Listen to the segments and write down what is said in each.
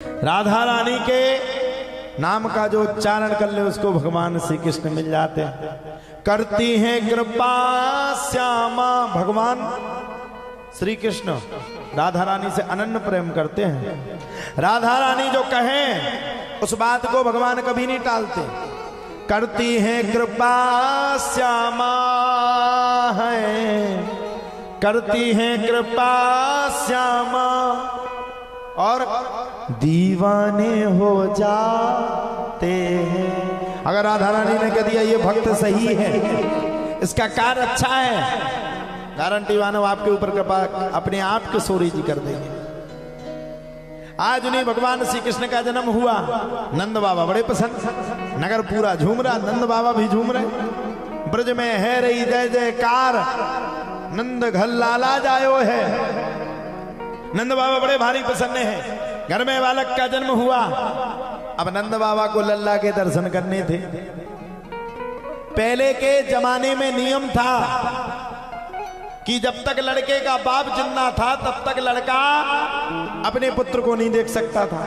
राधा रानी के नाम का जो उच्चारण कर ले उसको भगवान श्री कृष्ण मिल जाते हैं। करती हैं कृपा श्यामा, भगवान श्री कृष्ण राधा रानी से अनन्य प्रेम करते हैं। राधा रानी जो कहें उस बात को भगवान कभी नहीं टालते। करती हैं कृपा श्यामा है, करती हैं कृपा श्यामा और दीवाने हो जाते हैं। अगर राधा रानी ने कह दिया ये भक्त सही है, इसका कार्य अच्छा है, गारंटी मानो आपके ऊपर कृपा अपने आप के सूर्य जी कर देंगे। आज उन्हीं भगवान श्री कृष्ण का जन्म हुआ, नंद बाबा बड़े पसंद, नगर पूरा झूम रहा, नंद बाबा भी झूम रहे। ब्रज में है रही जय जयकार, नंद घर लाला जायो है। नंद बाबा बड़े भारी प्रसन्न हैं, घर में बालक का जन्म हुआ। अब नंद बाबा को लल्ला के दर्शन करने थे। पहले के जमाने में नियम था कि जब तक लड़के का बाप जिंदा था तब तक लड़का अपने पुत्र को नहीं देख सकता था।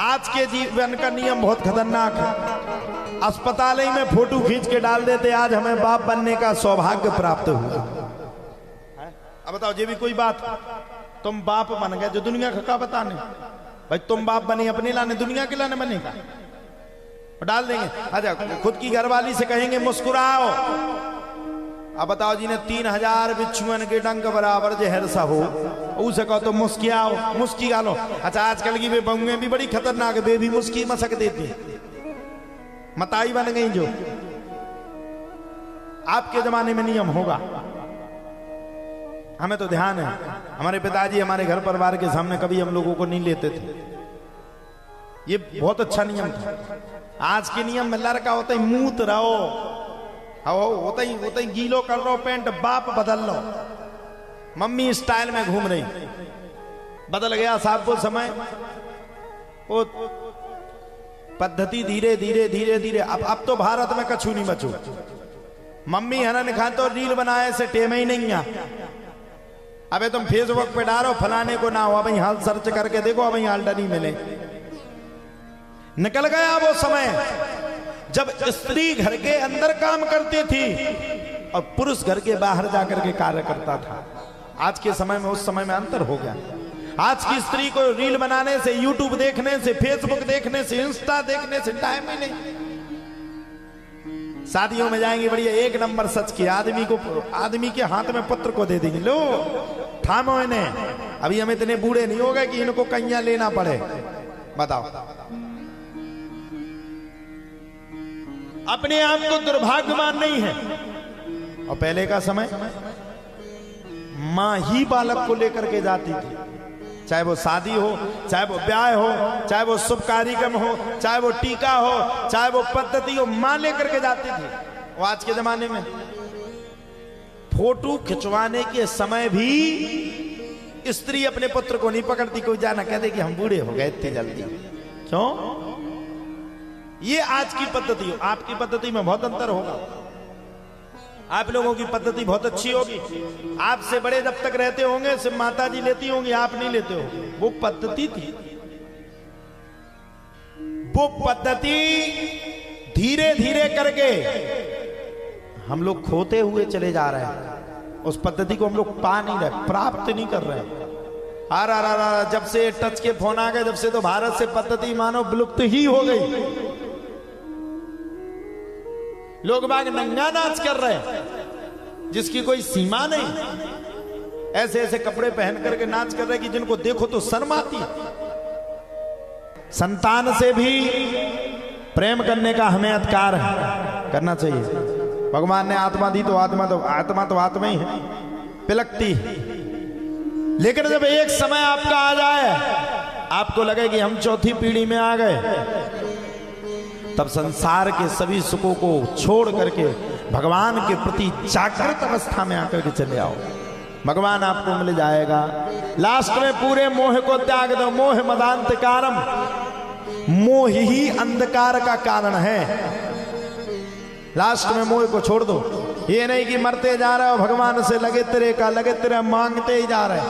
आज के जीवन का नियम बहुत खतरनाक है। अस्पताल में फोटो खींच के डाल देते, आज हमें बाप बनने का सौभाग्य प्राप्त हुआ। अब बताओ, ये भी कोई बात? तुम बाप बन गए, जो दुनिया का बताने भाई तुम बाप बने, अपने लाने दुनिया के लाने बनेगा, डाल देंगे। अच्छा, खुद की घरवाली से कहेंगे मुस्कुराओ। अब बताओ जी ने 3000 बिच्छुअन के डंक बराबर जहर सा हो, उसे कहो तो मुस्कियाओ, मुस्की गालो। अच्छा, आजकल की वे बहुएं भी बड़ी खतरनाक है, वे भी मुस्की मसक देती, मताई बन गई। जो आपके जमाने में नियम होगा, हमें तो ध्यान है, हमारे पिताजी हमारे घर परिवार के सामने कभी हम लोगों को नहीं लेते थे। ये बहुत अच्छा नियम था। आज के नियम में लड़का होता ही मूत रहो, होता ही गीलो कर लो पेंट, बाप बदल लो, मम्मी स्टाइल में घूम रही। बदल गया साहब वो समय, वो पद्धति धीरे धीरे धीरे धीरे। अब तो भारत में कछु नहीं बचो। मम्मी है ना निखा तो रील बनाए से टेम ही नहीं आ। अबे तुम फेसबुक पे डालो फलाने को ना हो, अब हाल सर्च करके देखो, अब हाल डरी मिले। निकल गया वो समय जब स्त्री घर के अंदर काम करती थी और पुरुष घर के बाहर जाकर के कार्य करता था। आज के समय में उस समय में अंतर हो गया। आज की स्त्री को रील बनाने से, यूट्यूब देखने से, फेसबुक देखने से, इंस्टा देखने से टाइम ही नहीं। शादियों में जाएंगे, बढ़िया एक नंबर सच की, आदमी के हाथ में पुत्र को दे देंगे, लो थामो इन्हें। अभी हम इतने बूढ़े नहीं हो गए कि इनको कन्या लेना पड़े। बताओ, अपने आप को दुर्भाग्यवान नहीं है। और पहले का समय मां ही बालक को लेकर के जाती थी, चाहे वो शादी हो, चाहे वो ब्याह हो, चाहे वो शुभ कार्यक्रम हो, चाहे वो टीका हो, चाहे वो पद्धति हो, मां लेकर के जाती थी। वो आज के जमाने में फोटो खिंचवाने के समय भी स्त्री अपने पुत्र को नहीं पकड़ती। कोई जाना कह दे कि हम बूढ़े हो गए इतनी जल्दी, क्यों? ये आज की पद्धति हो, आपकी पद्धति में बहुत अंतर होगा। आप लोगों की पद्धति बहुत अच्छी होगी। आपसे बड़े जब तक रहते होंगे सिर्फ माता जी लेती होंगी, आप नहीं लेते हो। वो पद्धति थी, वो पद्धति धीरे धीरे करके हम लोग खोते हुए चले जा रहे हैं। उस पद्धति को हम लोग पा नहीं रहे, प्राप्त नहीं कर रहे। जब से टच के फोन आ गए, जब से तो भारत से पद्धति मानो विलुप्त ही हो गई। लोग बाग नंगा नाच कर रहे हैं जिसकी कोई सीमा नहीं। ऐसे ऐसे कपड़े पहन करके नाच कर रहे हैं कि जिनको देखो तो शर्म आती है। संतान से भी प्रेम करने का हमें अधिकार है, करना चाहिए। भगवान ने आत्मा दी तो आत्मा तो ही है, पिलकती है। लेकिन जब एक समय आपका आ जाए, आपको लगे कि हम चौथी पीढ़ी में आ गए, तब संसार के सभी सुखों को छोड़ करके भगवान के प्रति जागृत अवस्था में आकर के चले आओ। भगवान आपको मिल जाएगा। लास्ट में पूरे मोह को त्याग दो। मोह मदांधकारम, मोह ही अंधकार का कारण है। लास्ट में मोह को छोड़ दो। ये नहीं कि मरते जा रहे हो भगवान से लगे तेरे मांगते ही जा रहे।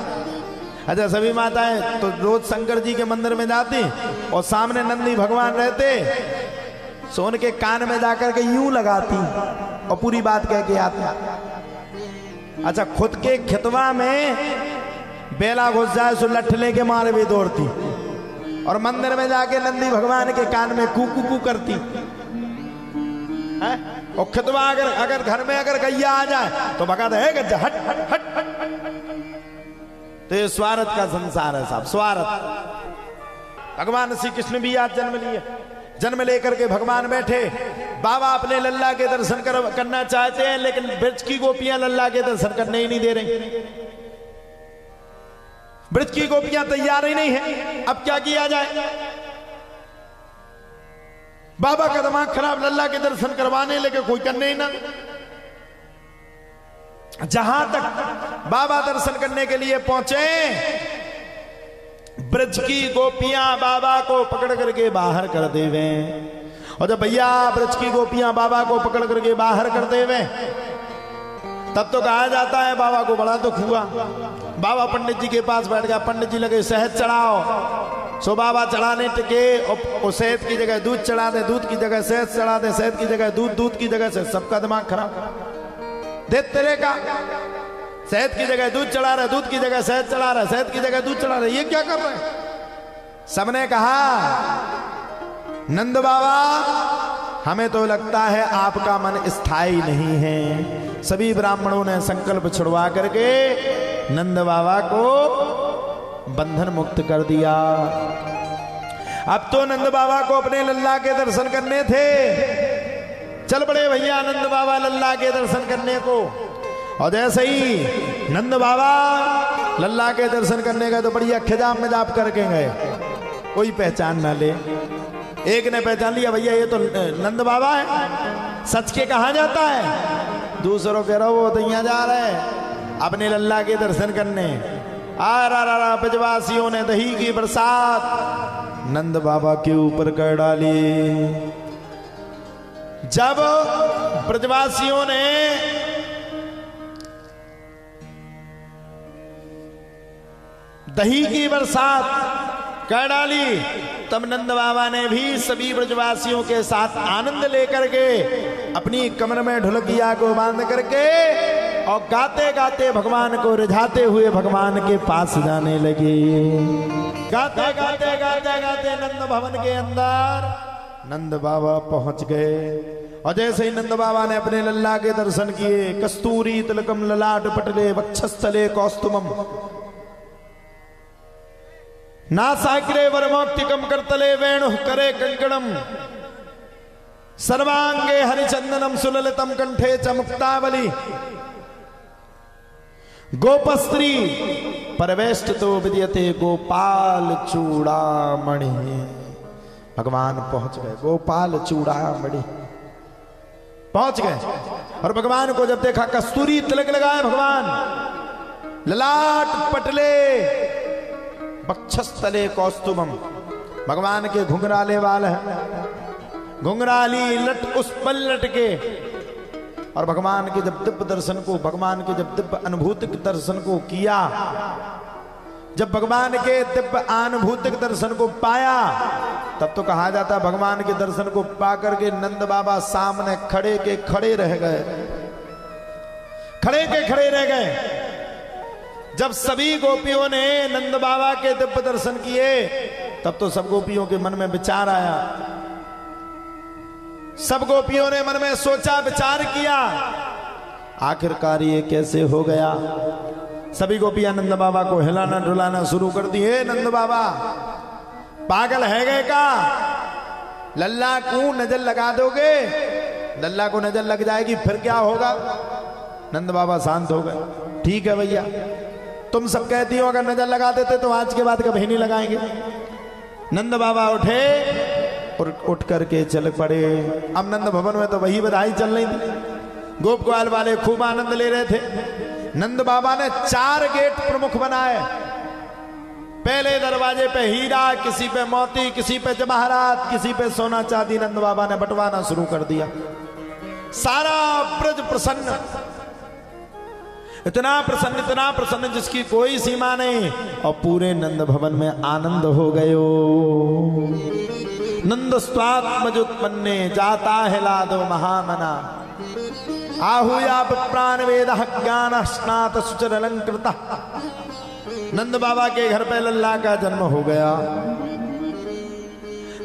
अच्छा सभी माताएं तो रोज शंकर जी के मंदिर में जाती और सामने नंदी भगवान रहते, सो उनके कान में जाकर के यूं लगाती और पूरी बात कह के आती। अच्छा खुद के खितवा में बेला घुस जाए सो लठ लेके मारे भी दौड़ती, और मंदिर में जाके नंदी भगवान के कान में कू कू कू करती है। और खितवा अगर घर में अगर गैया आ जाए तो भगा दे गज्जा हट हट हट हट। तो ये स्वार्थ का संसार है साहब, स्वार्थ। भगवान श्री कृष्ण भी आज जन्म लिए, जन्म लेकर के भगवान बैठे, बाबा अपने लल्ला के दर्शन करना चाहते हैं, लेकिन ब्रज की गोपियां लल्ला के दर्शन करने ही नहीं दे रही। ब्रज की गोपियां तैयार ही नहीं है, अब क्या किया जाए। बाबा का दिमाग खराब, लल्ला के दर्शन करवाने लेके कोई करने ही ना। जहां तक बाबा दर्शन करने के लिए पहुंचे, ब्रज की गोपियां बाबा को पकड़ करके बाहर कर देवे। और जब भैया ब्रज की गोपियां बाबा को पकड़ करके बाहर कर देवे, तब तो कहा जाता है बाबा को बड़ा दुख हुआ। बाबा पंडित जी के पास बैठ गया, पंडित जी लगे शहद चढ़ाओ, सो बाबा चढ़ाने टिके और शहद की जगह दूध चढ़ा दे, दूध की जगह शहद चढ़ा दे, शहद की जगह दूध, दूध की जगह शहद। सबका दिमाग खराब। दे तेरे का शहद की जगह दूध चढ़ा रहा है, दूध की जगह शहद चढ़ा रहा है, शहद की जगह दूध चढ़ा रहा है, ये क्या कर रहे हैं। सबने कहा नंद बाबा हमें तो लगता है आपका मन स्थायी नहीं है। सभी ब्राह्मणों ने संकल्प छुड़वा करके नंद बाबा को बंधन मुक्त कर दिया। अब तो नंद बाबा को अपने लल्ला के दर्शन करने थे, चल पड़े भैया नंद बाबा लल्ला के दर्शन करने को। और जैसे ही नंद बाबा लल्ला के दर्शन करने गए तो बढ़िया खिजाब में जाप करके गए, कोई पहचान ना ले। एक ने पहचान लिया, भैया ये तो नंद बाबा है, सच के कहा जाता है। दूसरों कह रहा वो तो यहाँ जा रहे हैं अपने लल्ला के दर्शन करने। आ ब्रजवासियों ने दही की बरसात नंद बाबा के ऊपर कर डाली। जब ब्रजवासियों ने दही की बरसात कर डाली, तब नंद बाबा ने भी सभी ब्रजवासियों के साथ आनंद लेकर के अपनी कमर में ढोलकिया को बांध करके और गाते गाते भगवान को रिझाते हुए भगवान के पास जाने लगे। गाते गाते गाते गाते नंद भवन के अंदर नंद बाबा पहुंच गए। और जैसे ही नंद बाबा ने अपने लल्ला के दर्शन किए, कस्तूरी तिलकम ललाट पटले वक्षस्थले कौस्तुमम नासाग्रे वरमौक्तिकम करतले वेणु करे कंकणम सर्वांगे हरिचंदनम सुललितम कंठे च मुक्तावली गोपस्त्री परवेष्टितो विद्यते गोपाल चूड़ामणि। भगवान पहुंच गए, गोपाल चूड़ामणि पहुंच गए। और भगवान को जब देखा, कस्तूरी तिलक लगाए भगवान, ललाट पटले वक्षस्थले कौस्तुभम, भगवान के घुंघराले वाल है, घुंघराली लट उस पर लटके। और भगवान के जब दिव्य दर्शन को, भगवान के जब दिव्य अनुभूतिक दर्शन को किया, जब भगवान के दिव्य अनुभूतिक दर्शन को पाया, तब तो कहा जाता है भगवान के दर्शन को पाकर के नंद बाबा सामने खड़े के खड़े रह गए, खड़े के खड़े रह गए। जब सभी गोपियों ने नंद बाबा के दिव्य दर्शन किए, तब तो सब गोपियों के मन में विचार आया। सब गोपियों ने मन में सोचा, विचार किया, आखिरकार ये कैसे हो गया। सभी गोपियां नंद बाबा को हिलाना डुलाना शुरू कर दी। हे नंद बाबा पागल है गए का, लल्ला को नजर लगा दोगे, लल्ला को नजर लग जाएगी फिर क्या होगा। नंद बाबा शांत हो गए। ठीक है भैया, तुम सब कहती हो अगर नजर लगा देते तो आज के बाद कभी नहीं लगाएंगे। नंद बाबा उठे और उठ करके चल पड़े। अब नंद भवन में तो वही बधाई चल रही थी, गोप ग्वाल वाले खूब आनंद ले रहे थे। नंद बाबा ने 4 गेट प्रमुख बनाए। पहले दरवाजे पे हीरा, किसी पे मोती, किसी पे जवाहरात, किसी पे सोना चांदी नंद बाबा ने बंटवाना शुरू कर दिया। सारा ब्रज प्रसन्न। इतना प्रसन्न जिसकी कोई सीमा नहीं। और पूरे नंद भवन में आनंद हो गयो। नंद स्वात्मजुत्पन्ने जाता है लादो महामना। आहूया प्राण वेद ज्ञान स्नात सुचर अलंकृत। नंद बाबा के घर पे लल्ला का जन्म हो गया।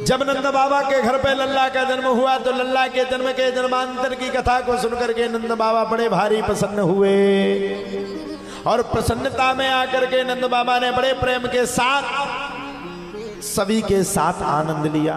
जब नंद बाबा के घर पे लल्ला का जन्म हुआ तो लल्ला के जन्म के जन्मांतर की कथा को सुनकर के नंद बाबा बड़े भारी प्रसन्न हुए। और प्रसन्नता में आकर के नंद बाबा ने बड़े प्रेम के साथ सभी के साथ आनंद लिया।